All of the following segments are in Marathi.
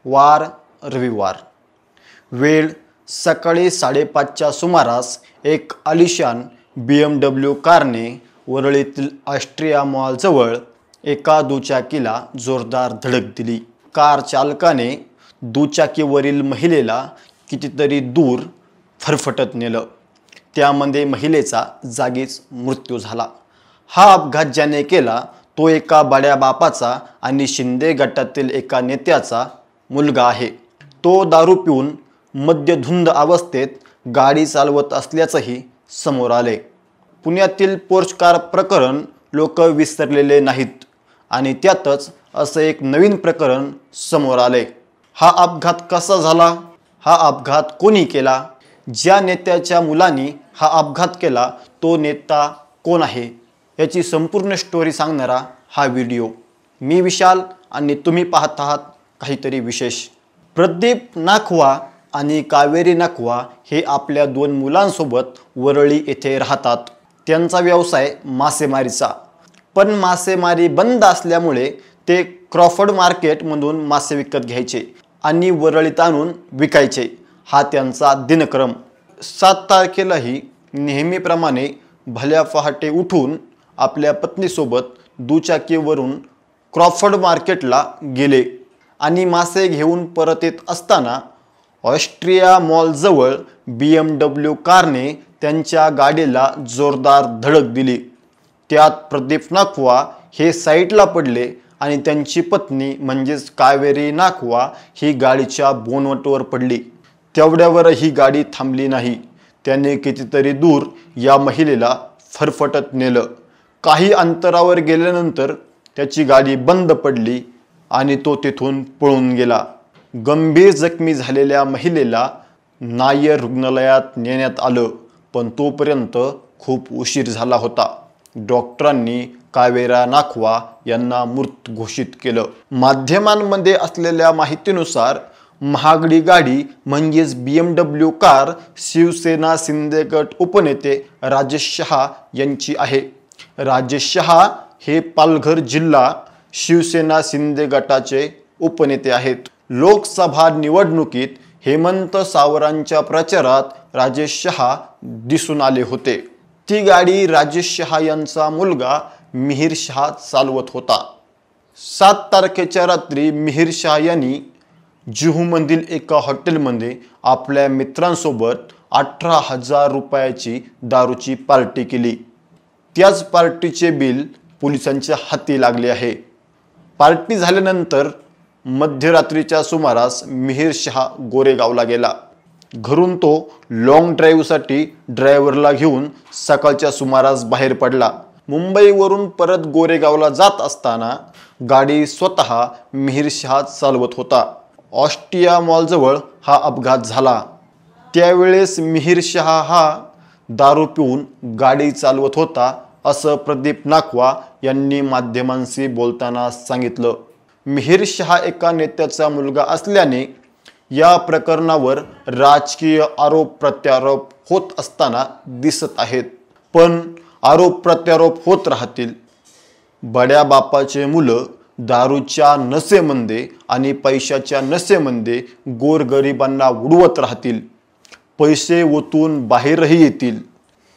वार रविवार। वेळ सकाळी 5:30च्या सुमारास एक आलिशान BMW कारने वरळीतील ऑस्ट्रिया मॉल जवळ एका दुचाकीला जोरदार धडक दिली। कार चालकाने दुचाकीवरील महिलेला कितीतरी दूर फरफटत नेलं। त्यामध्ये महिलेचा जागीच मृत्यू झाला। हा अपघात ज्याने केला तो एका बड्या बापाचा आणि शिंदे गटातील एका नेत्याचा मुलगा आहे। तो दारू पिऊन मद्यधुंद अवस्थेत गाडी चालवत असल्याचंही समोर आले। पुण्यातील पोर्श कार प्रकरण लोक विसरलेले नाहीत आणि त्यातच असं एक नवीन प्रकरण समोर आले। हा अपघात कसा झाला? हा अपघात कोणी केला? ज्या नेत्याच्या मुलांनी हा अपघात केला तो नेता कोण आहे याची संपूर्ण स्टोरी सांगणारा हा व्हिडिओ। मी विशाल आणि तुम्ही पाहत आहात काहीतरी विशेष। प्रदीप नाखवा आणि कावेरी नाखवा हे आपल्या 2 मुलांसोबत वरळी येथे राहतात। त्यांचा व्यवसाय मासेमारीचा, पण मासेमारी बंद असल्यामुळे ते क्रॉफर्ड मार्केटमधून मासे विकत घ्यायचे आणि वरळीत आणून विकायचे। हा त्यांचा दिनक्रम। 7 तारखेलाही नेहमीप्रमाणे भल्या पहाटे उठून आपल्या पत्नीसोबत दुचाकीवरून क्रॉफर्ड मार्केटला गेले आणि मासे घेऊन परत येत असताना ऑस्ट्रिया मॉल जवळ BMW कारने त्यांच्या गाडीला जोरदार धडक दिली। त्यात प्रदीप नाखवा हे साईडला पडले आणि त्यांची पत्नी म्हणजेच कावेरी नाखवा ही गाडीच्या बोनटवर पडली। तेवढ्यावर ही गाडी थांबली नाही। त्याने कितीतरी दूर या महिलेला फरफटत नेलं। काही अंतरावर गेल्यानंतर त्याची गाडी बंद पडली आणि तो तेथून पळून गेला। गंभीर जखमी झालेल्या महिलेला नायर रुग्णालयात नेण्यात आलं, पण तोपर्यंत खूप उशीर झाला होता। डॉक्टरांनी कावेरी नाखवा यांना मृत घोषित केलं। माध्यमांमध्ये असलेल्या माहितीनुसार महागडी गाडी म्हणजेच BMW कार शिवसेना शिंदे गट उपनेते राजेश शहा यांची आहे। राजेश शहा हे पालघर जिल्हा शिवसेना शिंदे गटाचे उपनेते आहेत। लोकसभा निवडणुकीत हेमंत सावरांच्या प्रचारात राजेश शहा दिसून आले होते। ती गाडी राजेश शहा यांचा मुलगा मिहिर शहा चालवत होता। 7 तारखेच्या रात्री मिहिर शहा यांनी जुहूमधील एका हॉटेलमध्ये आपल्या मित्रांसोबत 18,000 रुपयाची दारूची पार्टी केली। त्याच पार्टीचे बिल पोलिसांच्या हाती लागले आहे। पार्टी झाल्यानंतर मध्यरात्रीच्या सुमारास मिहिर शहा गोरेगावला गेला। घरून तो लॉंग ड्राईव्हसाठी ड्रायव्हरला घेऊन सकाळच्या सुमारास बाहेर पडला। मुंबईवरून परत गोरेगावला जात असताना गाडी स्वतः मिहिर शहा चालवत होता। ऑस्ट्रिया मॉल जवळ हा अपघात झाला। त्यावेळेस मिहिर शहा हा दारू पिऊन गाडी चालवत होता असं प्रदीप नाखवा यांनी माध्यमांशी बोलताना सांगितलं। मिहिर शहा एका नेत्याचा मुलगा असल्याने या प्रकरणावर राजकीय आरोप प्रत्यारोप होत असताना दिसत आहेत, पण आरोप प्रत्यारोप होत राहतील। बड्या बापाचे मुलं दारूच्या नशेमध्ये आणि पैशाच्या नशेमध्ये गोरगरिबांना उडवत राहतील। पैसे ओतून बाहेरही येतील,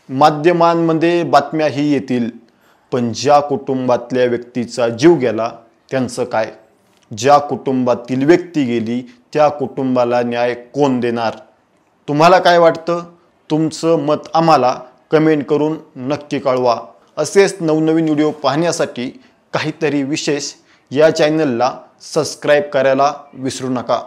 माध्यमांमध्ये बातम्याही येतील, पण ज्या कुटुंबातल्या व्यक्तीचा जीव गेला त्यांचं काय? ज्या कुटुंबातील व्यक्ती गेली त्या कुटुंबाला न्याय कोण देणार? तुम्हाला काय वाटतं? तुमचं मत आम्हाला कमेंट करून नक्की कळवा। असेच नवनवीन व्हिडिओ पाहण्यासाठी काहीतरी विशेष या चॅनलला सबस्क्राईब करायला विसरू नका।